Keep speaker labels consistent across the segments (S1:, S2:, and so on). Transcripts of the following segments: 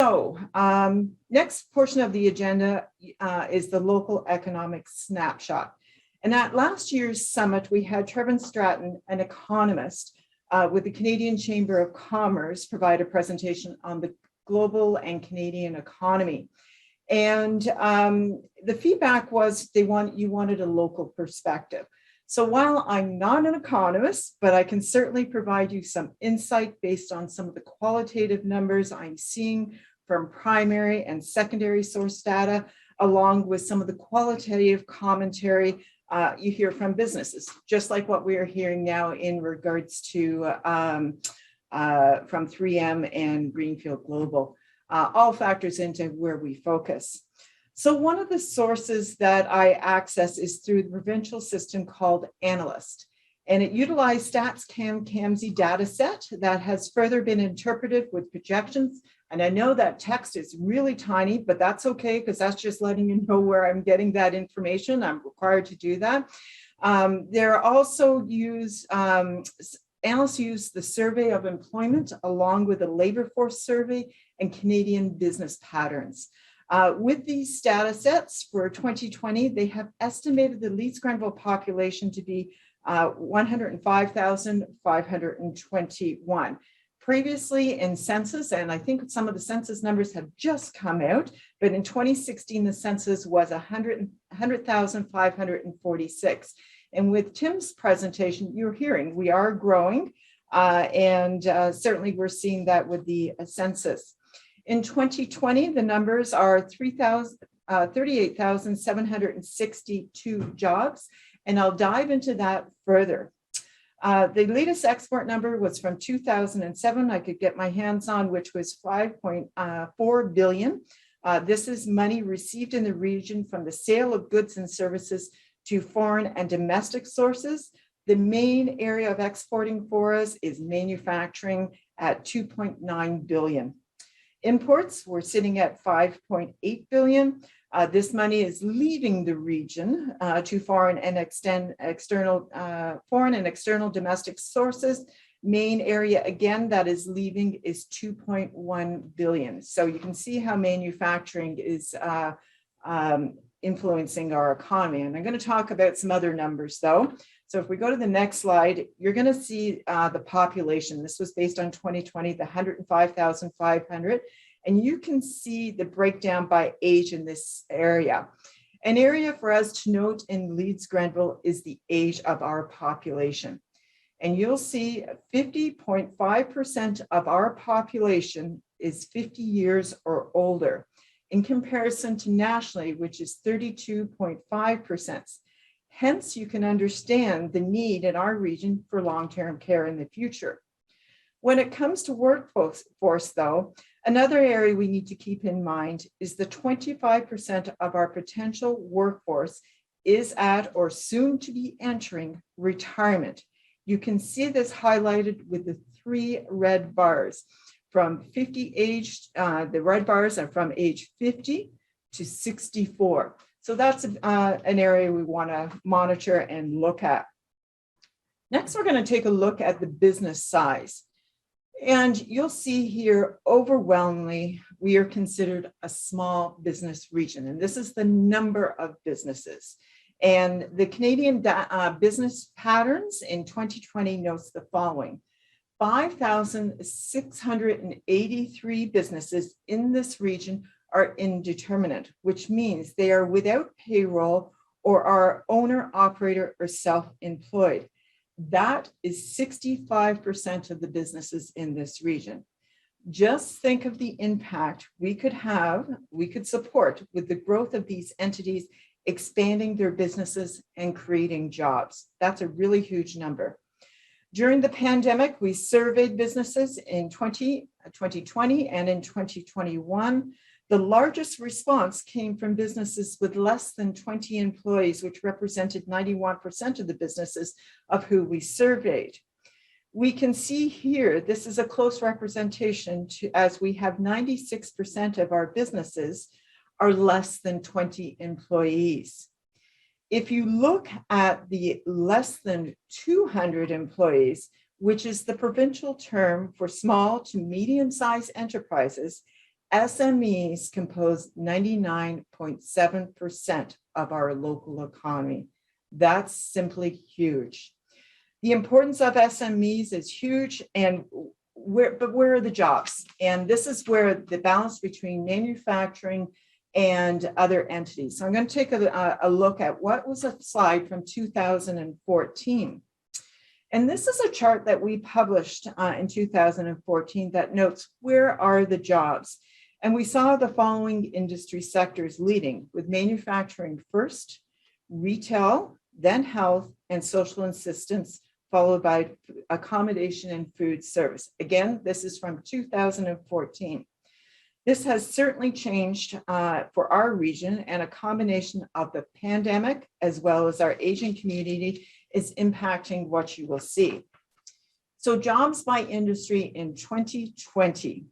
S1: Next portion of the agenda is the local economic snapshot. And at last year's summit, we had Trevin Stratton, an economist with the Canadian Chamber of Commerce, provide a presentation on the global and Canadian economy. And the feedback was you wanted a local perspective. So while I'm not an economist, but I can certainly provide you some insight based on some of the qualitative numbers I'm seeing from primary and secondary source data, along with some of the qualitative commentary you hear from businesses, just like what we are hearing now in regards to from 3M and Greenfield Global, all factors into where we focus. So one of the sources that I access is through the provincial system called Analyst, and it utilized StatsCan-CAMSI data set that has further been interpreted with projections. And I know that text is really tiny, but that's okay, because that's just letting you know where I'm getting that information. I'm required to do that. They're also analysts use the survey of employment along with a labor force survey and Canadian business patterns. With these data sets for 2020, they have estimated the Leeds Grenville population to be 105,521. Previously in census, and I think some of the census numbers have just come out, but in 2016, the census was 100,546. And with Tim's presentation, you're hearing we are growing, and certainly we're seeing that with the census. In 2020, the numbers are 38,762 jobs, and I'll dive into that further. The latest export number was from 2007, I could get my hands on, which was 5.4 billion. This is money received in the region from the sale of goods and services to foreign and domestic sources. The main area of exporting for us is manufacturing at 2.9 billion. Imports, we're sitting at 5.8 billion. This money is leaving the region to foreign and external domestic sources. Main area, again, that is leaving is 2.1 billion. So you can see how manufacturing is influencing our economy. And I'm going to talk about some other numbers, though. So if we go to the next slide, you're going to see the population. This was based on 2020, the 105,500. And you can see the breakdown by age in this area. An area for us to note in Leeds Grenville is the age of our population. And you'll see 50.5% of our population is 50 years or older, in comparison to nationally, which is 32.5%. Hence, you can understand the need in our region for long-term care in the future. When it comes to workforce, though, another area we need to keep in mind is the 25% of our potential workforce is at or soon to be entering retirement. You can see this highlighted with the 3 red bars. From 50 age, the red bars are from age 50 to 64. So that's an area we want to monitor and look at. Next, we're going to take a look at the business size. And you'll see here, overwhelmingly, we are considered a small business region. And this is the number of businesses. And the Canadian business patterns in 2020 notes the following: 5,683 businesses in this region are indeterminate, which means they are without payroll or are owner, operator, or self-employed. That is 65% of the businesses in this region. Just think of the impact we could support with the growth of these entities, expanding their businesses and creating jobs. That's a really huge number. During the pandemic, we surveyed businesses in 2020 and in 2021. The largest response came from businesses with less than 20 employees, which represented 91% of the businesses of who we surveyed. We can see here, this is a close representation as we have 96% of our businesses are less than 20 employees. If you look at the less than 200 employees, which is the provincial term for small to medium-sized enterprises, SMEs compose 99.7% of our local economy. That's simply huge. The importance of SMEs is huge, and where are the jobs? And this is where the balance between manufacturing and other entities. So I'm going to take a look at what was a slide from 2014. And this is a chart that we published in 2014 that notes where are the jobs. And we saw the following industry sectors leading, with manufacturing first, retail, then health and social assistance, followed by accommodation and food service. Again, this is from 2014. This has certainly changed for our region, and a combination of the pandemic as well as our aging community is impacting what you will see. So jobs by industry in 2020,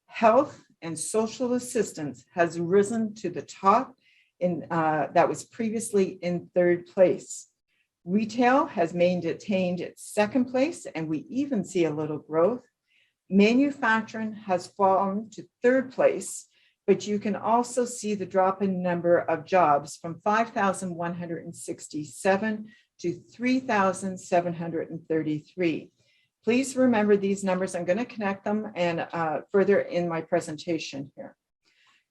S1: health and social assistance has risen to the top that was previously in third place. Retail has maintained its second place, and we even see a little growth. Manufacturing has fallen to third place, but you can also see the drop in number of jobs from 5,167 to 3,733. Please remember these numbers. I'm going to connect them and further in my presentation here.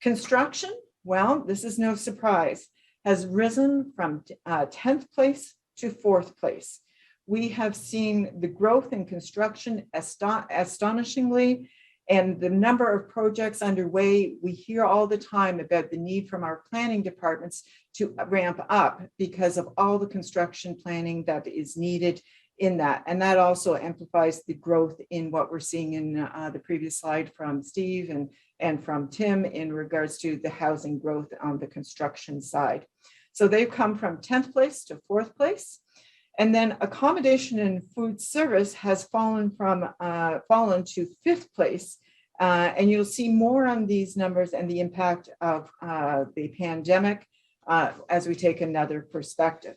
S1: Construction, well, this is no surprise, has risen from 10th place to 4th place. We have seen the growth in construction astonishingly, and the number of projects underway. We hear all the time about the need from our planning departments to ramp up because of all the construction planning that is needed in that. And that also amplifies the growth in what we're seeing in the previous slide from Steve and from Tim in regards to the housing growth on the construction side. So they've come from 10th place to 4th place. And then accommodation and food service has fallen to 5th place. And you'll see more on these numbers and the impact of the pandemic as we take another perspective.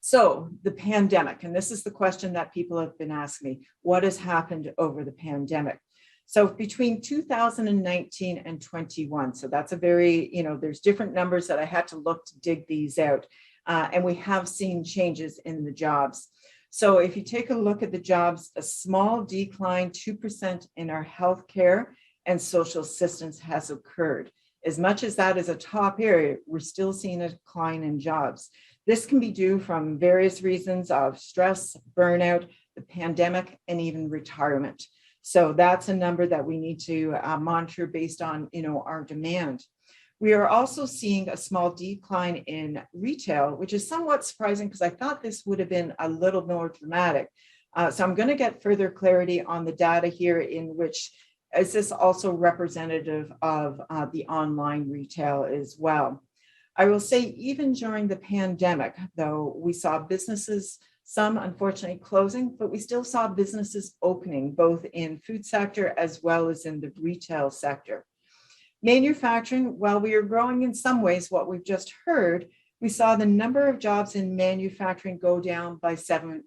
S1: So the pandemic, and this is the question that people have been asking me, what has happened over the pandemic? So between 2019 and 21, so that's a very, there's different numbers that I had to look to dig these out. And we have seen changes in the jobs. So if you take a look at the jobs, a small decline, 2% in our healthcare and social assistance has occurred. As much as that is a top area, we're still seeing a decline in jobs. This can be due from various reasons of stress, burnout, the pandemic, and even retirement. So that's a number that we need to monitor based on, our demand. We are also seeing a small decline in retail, which is somewhat surprising because I thought this would have been a little more dramatic. So I'm going to get further clarity on the data here, in which is this also representative of the online retail as well. I will say even during the pandemic, though, we saw businesses, some unfortunately closing, but we still saw businesses opening both in food sector as well as in the retail sector. Manufacturing, while we are growing in some ways, what we've just heard, we saw the number of jobs in manufacturing go down by 7%.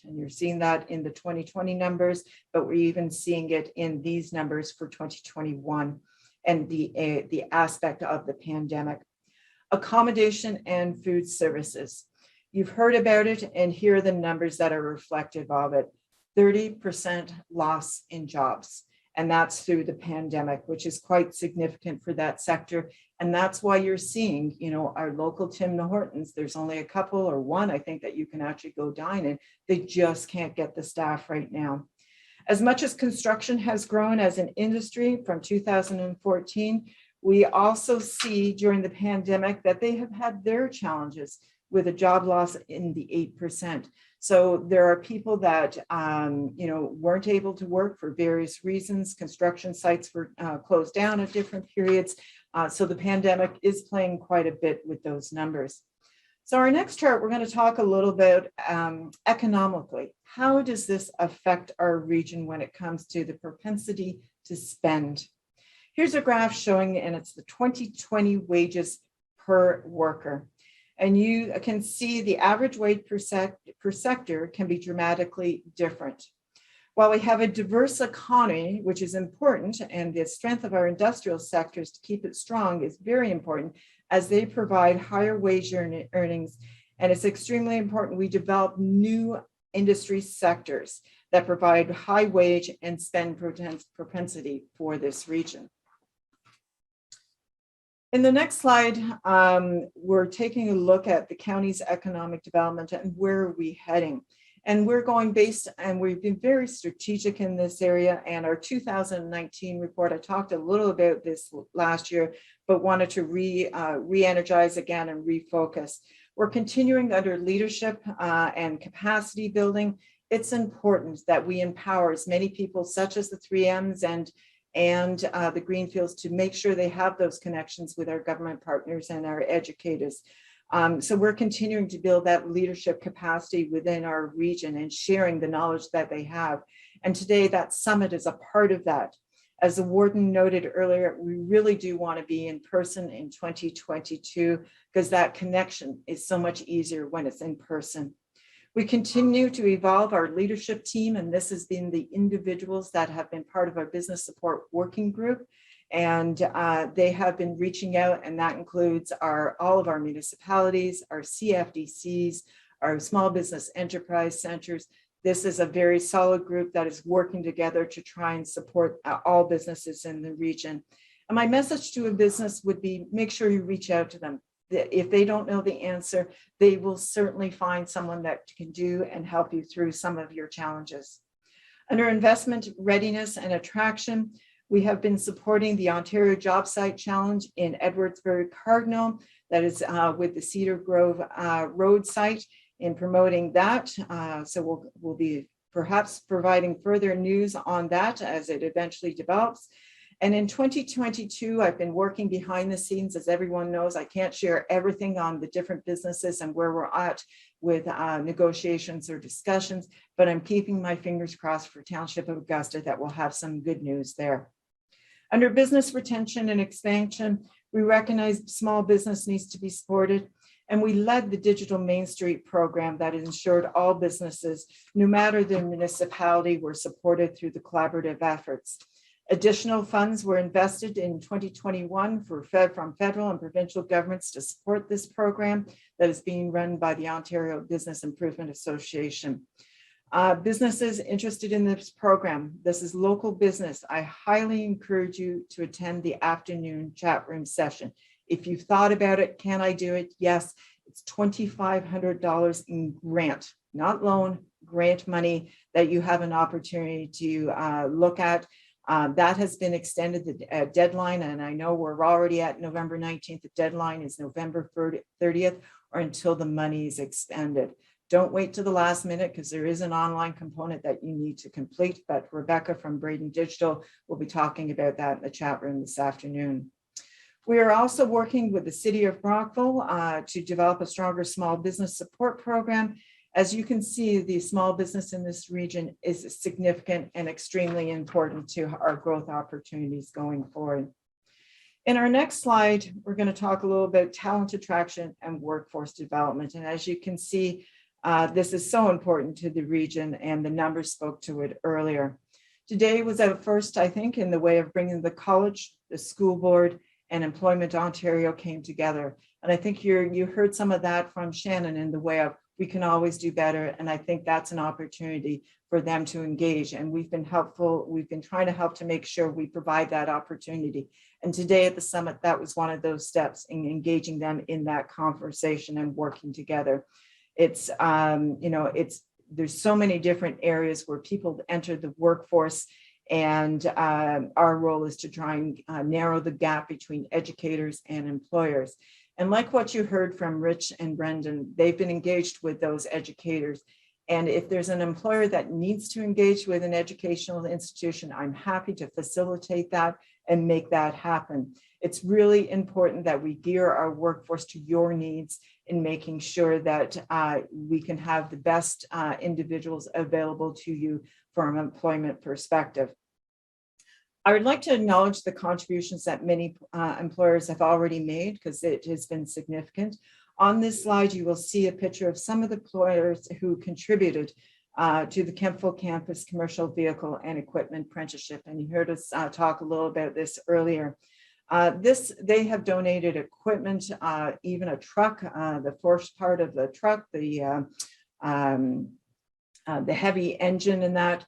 S1: And you're seeing that in the 2020 numbers, but we're even seeing it in these numbers for 2021 and the aspect of the pandemic. Accommodation and food services. You've heard about it, and here are the numbers that are reflective of it. 30% loss in jobs. And that's through the pandemic, which is quite significant for that sector. And that's why you're seeing, our local Tim Hortons, there's only a couple or one, I think, that you can actually go dine in. They just can't get the staff right now. As much as construction has grown as an industry from 2014, we also see during the pandemic that they have had their challenges with a job loss in the 8%. So there are people that, weren't able to work for various reasons. Construction sites were closed down at different periods. So the pandemic is playing quite a bit with those numbers. So our next chart, we're going to talk a little bit economically. How does this affect our region when it comes to the propensity to spend? Here's a graph showing, and it's the 2020 wages per worker. And you can see the average wage per sector can be dramatically different. While we have a diverse economy, which is important, and the strength of our industrial sectors to keep it strong is very important as they provide higher wage earnings. And it's extremely important we develop new industry sectors that provide high wage and spend propensity for this region. In the next slide, we're taking a look at the county's economic development and where are we heading. And we're going based, and we've been very strategic in this area. And our 2019 report, I talked a little about this last year, but wanted to re-energize again and refocus. We're continuing under leadership and capacity building. It's important that we empower as many people, such as the 3Ms and the Greenfields, to make sure they have those connections with our government partners and our educators. So we're continuing to build that leadership capacity within our region and sharing the knowledge that they have. And today that summit is a part of that. As the warden noted earlier, we really do want to be in person in 2022 because that connection is so much easier when it's in person. We continue to evolve our leadership team, and this has been the individuals that have been part of our business support working group. And they have been reaching out, and that includes all of our municipalities, our CFDCs, our small business enterprise centers. This is a very solid group that is working together to try and support all businesses in the region. And my message to a business would be, make sure you reach out to them. If they don't know the answer, they will certainly find someone that can do and help you through some of your challenges. Under investment readiness and attraction, we have been supporting the Ontario Job Site Challenge in Edwardsbury Cardinal, that is with the Cedar Grove Road site, in promoting that. So we'll be perhaps providing further news on that as it eventually develops. And in 2022, I've been working behind the scenes. As everyone knows, I can't share everything on the different businesses and where we're at with negotiations or discussions, but I'm keeping my fingers crossed for Township of Augusta that we'll have some good news there. Under business retention and expansion, we recognize small business needs to be supported, and we led the Digital Main Street program that ensured all businesses, no matter the municipality, were supported through the collaborative efforts. Additional funds were invested in 2021 from federal and provincial governments to support this program that is being run by the Ontario Business Improvement Association. Businesses interested in this program, this is local business. I highly encourage you to attend the afternoon chat room session. If you've thought about it, can I do it? Yes, it's $2,500 in grant, not loan, grant money that you have an opportunity to look at. That has been extended, the deadline, and I know we're already at November 19th. The deadline is November 30th or until the money is expended. Don't wait to the last minute because there is an online component that you need to complete, but Rebecca from Braden Digital will be talking about that in the chat room this afternoon. We are also working with the City of Brockville to develop a stronger small business support program. As you can see, the small business in this region is significant and extremely important to our growth opportunities going forward. In our next slide, we're going to talk a little bit talent attraction and workforce development. And as you can see, this is so important to the region, and the numbers spoke to it earlier. Today was a first, I think, in the way of bringing the college, the school board, and Employment Ontario came together. And I think you heard some of that from Shannon in the way of we can always do better. And I think that's an opportunity for them to engage. And we've been helpful. We've been trying to help to make sure we provide that opportunity. And today at the summit, that was one of those steps in engaging them in that conversation and working together. It's, there's so many different areas where people enter the workforce, and our role is to try and narrow the gap between educators and employers. And like what you heard from Rich and Brendan, they've been engaged with those educators. And if there's an employer that needs to engage with an educational institution, I'm happy to facilitate that and make that happen. It's really important that we gear our workforce to your needs in making sure that we can have the best individuals available to you from an employment perspective. I would like to acknowledge the contributions that many employers have already made, because it has been significant. On this slide, you will see a picture of some of the employers who contributed to the Grenville campus commercial vehicle and equipment apprenticeship. And you heard us talk a little about this earlier. They have donated equipment, even a truck, the first part of the truck, the heavy engine in that.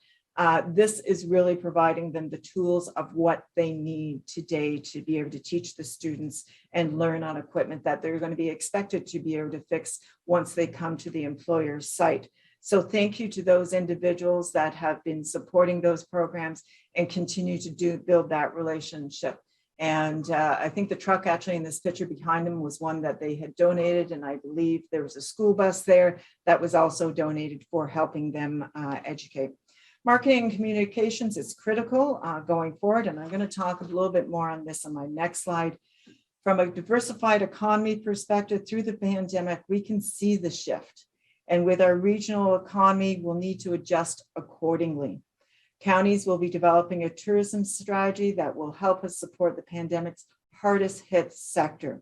S1: This is really providing them the tools of what they need today to be able to teach the students and learn on equipment that they're going to be expected to be able to fix once they come to the employer's site. So thank you to those individuals that have been supporting those programs and continue to build that relationship. And I think the truck actually in this picture behind them was one that they had donated. And I believe there was a school bus there that was also donated for helping them educate. Marketing and communications is critical going forward. And I'm going to talk a little bit more on this on my next slide. From a diversified economy perspective, through the pandemic, we can see the shift. And with our regional economy, we'll need to adjust accordingly. Counties will be developing a tourism strategy that will help us support the pandemic's hardest hit sector.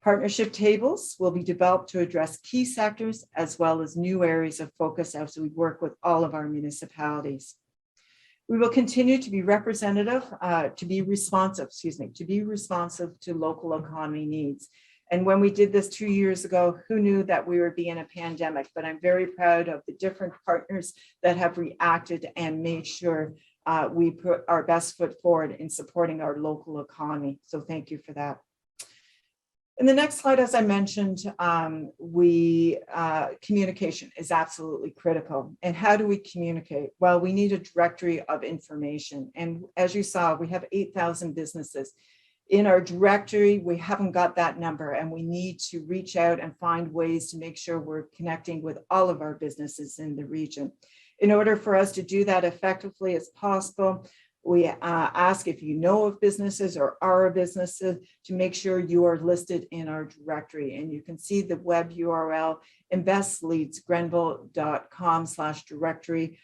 S1: Partnership tables will be developed to address key sectors as well as new areas of focus as we work with all of our municipalities. We will continue to be to be responsive to local economy needs. And when we did this 2 years ago, who knew that we would be in a pandemic? But I'm very proud of the different partners that have reacted and made sure we put our best foot forward in supporting our local economy. So thank you for that. In the next slide, as I mentioned, communication is absolutely critical. And how do we communicate? Well, we need a directory of information. And as you saw, we have 8,000 businesses. In our directory, we haven't got that number, and we need to reach out and find ways to make sure we're connecting with all of our businesses in the region. In order for us to do that effectively as possible, we ask if you know of businesses or are businesses to make sure you are listed in our directory. And you can see the web URL, investleadsgrenville.com/directory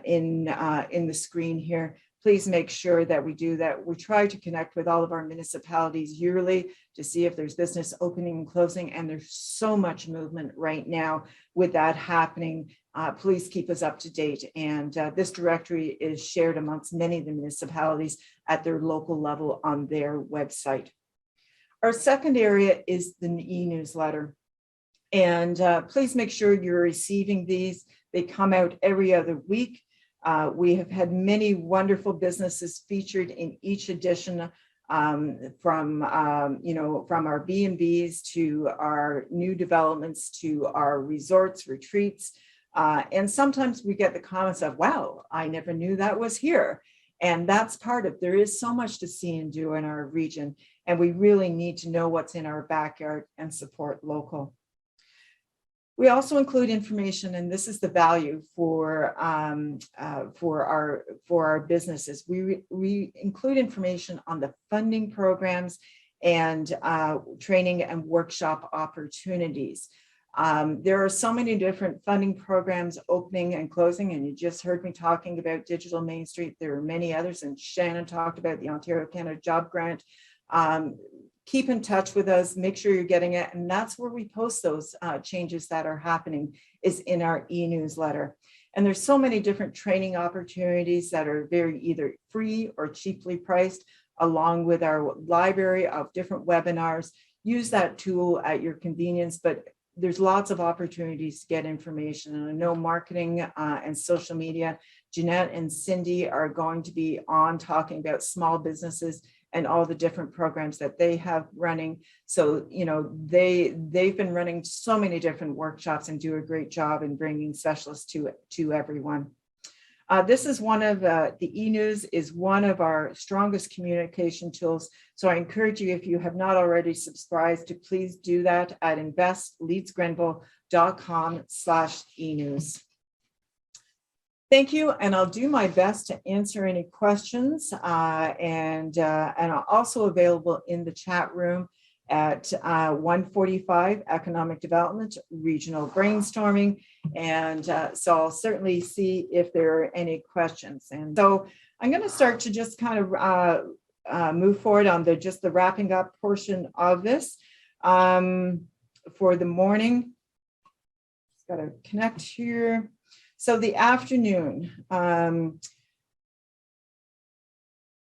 S1: in the screen here. Please make sure that we do that. We try to connect with all of our municipalities yearly to see if there's business opening and closing, and there's so much movement right now with that happening. Please keep us up to date. And this directory is shared amongst many of the municipalities at their local level on their website. Our second area is the e-newsletter. And please make sure you're receiving these. They come out every other week. We have had many wonderful businesses featured in each edition, from our B&Bs to our new developments to our resorts, retreats. And sometimes we get the comments of, wow, I never knew that was here. And that's part of, there is so much to see and do in our region. And we really need to know what's in our backyard and support local. We also include information, and this is the value for our businesses. We include information on the funding programs and training and workshop opportunities. There are so many different funding programs opening and closing, and you just heard me talking about Digital Main Street. There are many others, and Shannon talked about the Ontario Canada Job Grant. Keep in touch with us, make sure you're getting it. And that's where we post those changes that are happening, is in our e-newsletter. And there's so many different training opportunities that are very either free or cheaply priced, along with our library of different webinars. Use that tool at your convenience, but there's lots of opportunities to get information. And I know marketing and social media, Jeanette and Cindy are going to be on talking about small businesses and all the different programs that they have running. So, you know, they've been running so many different workshops and do a great job in bringing specialists to everyone. This is one of the e-news is one of our strongest communication tools. So I encourage you, if you have not already subscribed, to please do that at investleadsgrenville.com/e-news. Thank you, and I'll do my best to answer any questions, and I'm also available in the chat room at 1:45, Economic Development, Regional Brainstorming, and so I'll certainly see if there are any questions. And so I'm going to start to just kind of move forward on the wrapping up portion of this for the morning. Just got to connect here. So the afternoon,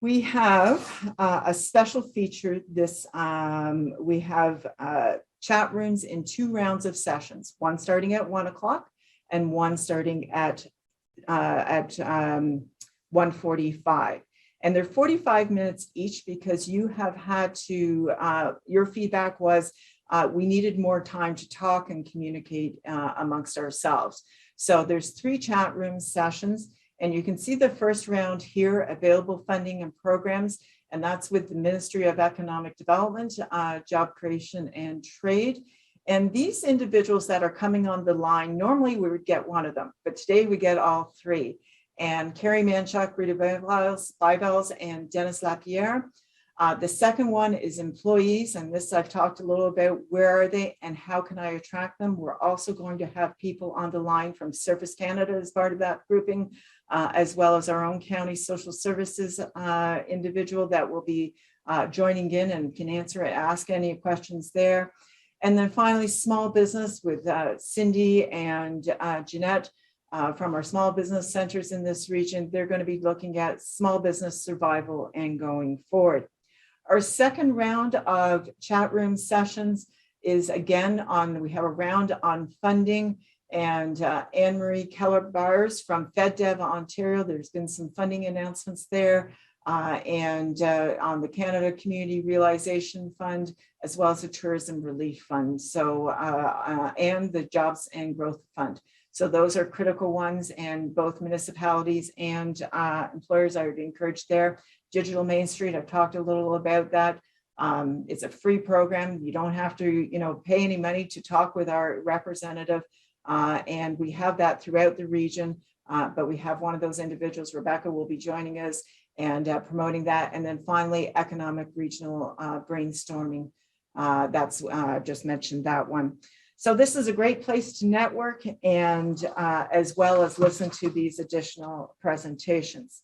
S1: we have a special feature. We have chat rooms in 2 rounds of sessions, one starting at 1 o'clock and one starting at 1:45. And they're 45 minutes each because you have had to, your feedback was we needed more time to talk and communicate amongst ourselves. So there's 3 chat room sessions. And you can see the first round here, available funding and programs, and that's with the Ministry of Economic Development, Job Creation and Trade. And these individuals that are coming on the line, normally we would get one of them, but today we get all 3. And Carrie Manchuk, Rita Bibles, and Dennis Lapierre. The second one is employees, and this I've talked a little about. Where are they and how can I attract them? We're also going to have people on the line from Service Canada as part of that grouping, as well as our own county social services individual that will be joining in and can ask any questions there. And then finally, small business with Cindy and Jeanette from our small business centers in this region. They're going to be looking at small business survival and going forward. Our second round of chat room sessions is again we have a round on funding, and Anne-Marie Keller-Bars from FedDev Ontario. There's been some funding announcements there, and on the Canada Community Realization Fund, as well as the Tourism Relief Fund, so and the Jobs and Growth Fund. So those are critical ones, and both municipalities and employers, I would encourage there. Digital Main Street, I've talked a little about that. It's a free program. You don't have to, pay any money to talk with our representative. And we have that throughout the region, but we have one of those individuals, Rebecca, will be joining us and promoting that. And then finally, economic regional brainstorming. That's just mentioned that one. So this is a great place to network and as well as listen to these additional presentations.